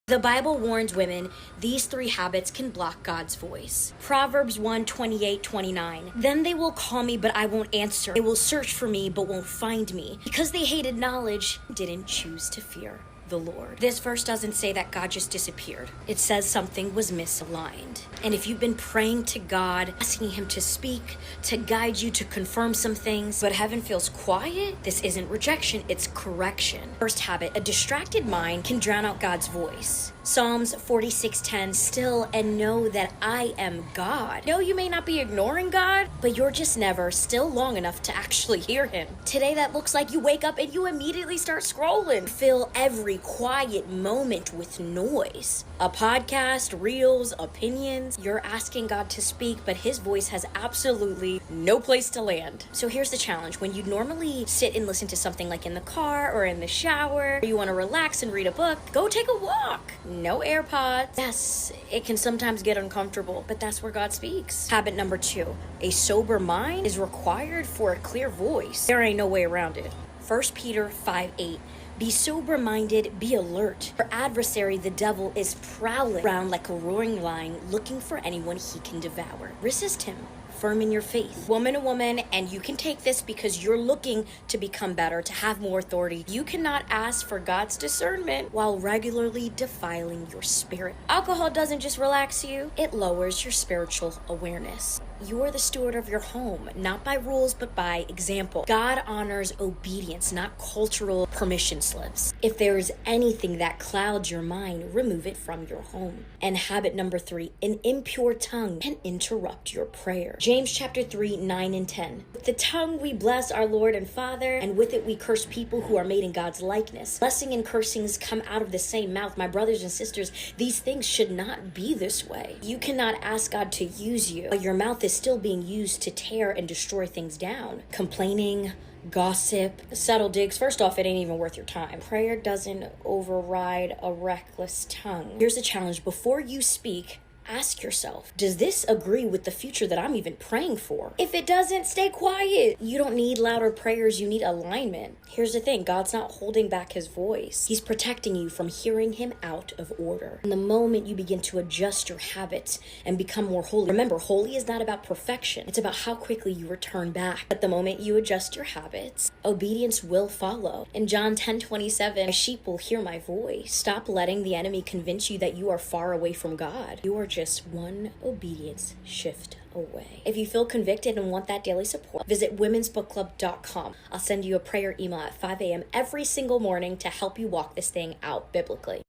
The Bible warns women these 3 habits can block God's voice. Proverbs 1:28-29. Then they will call me, but I won't answer. They will search for me, but won't find me. Because they hated knowledge, didn't choose to fear the Lord. This verse doesn't say that God just disappeared. It says something was misaligned. And if you've been praying to God, asking him to speak, to guide you, to confirm some things, but heaven feels quiet, this isn't rejection, it's correction. First habit, a distracted mind can drown out God's voice. Psalms 46:10, still and know that I am God. No, you may not be ignoring God, but you're just never still long enough to actually hear him. Today that looks like you wake up and you immediately start scrolling. Fill every quiet moment with noise. A podcast, reels, opinions. You're asking God to speak, but his voice has absolutely no place to land. So here's the challenge. When you normally sit and listen to something like in the car or in the shower, or you want to relax and read a book, go take a walk. No AirPods. Yes, it can sometimes get uncomfortable, but that's where God speaks. Habit number 2, a sober mind is required for a clear voice. There ain't no way around it. 1 Peter 5:8. Be sober-minded, be alert. Your adversary, the devil, is prowling around like a roaring lion, looking for anyone he can devour. Resist him. Firm in your faith. Woman to woman, and you can take this because you're looking to become better, to have more authority. You cannot ask for God's discernment while regularly defiling your spirit. Alcohol doesn't just relax you, it lowers your spiritual awareness. You're the steward of your home, not by rules, but by example. God honors obedience, not cultural permission slips. If there is anything that clouds your mind, remove it from your home. And habit number 3, an impure tongue can interrupt your prayer. James chapter 3, 9 and 10. With the tongue we bless our Lord and Father, and with it we curse people who are made in God's likeness. Blessing and cursings come out of the same mouth. My brothers and sisters, these things should not be this way. You cannot ask God to use you, but your mouth is still being used to tear and destroy things down. Complaining, gossip, subtle digs. First off, it ain't even worth your time. Prayer doesn't override a reckless tongue. Here's the challenge. Before you speak, ask yourself, does this agree with the future that I'm even praying for? If it doesn't, stay quiet. You don't need louder prayers, you need alignment. Here's the thing, God's not holding back his voice. He's protecting you from hearing him out of order. And the moment you begin to adjust your habits and become more holy, remember, holy is not about perfection. It's about how quickly you return back. At the moment you adjust your habits, obedience will follow. In John 10:27, my sheep will hear my voice. Stop letting the enemy convince you that you are far away from God. You are just one obedience shift away. If you feel convicted and want that daily support, visit womensbookclub.com. I'll send you a prayer email at 5 a.m. every single morning to help you walk this thing out biblically.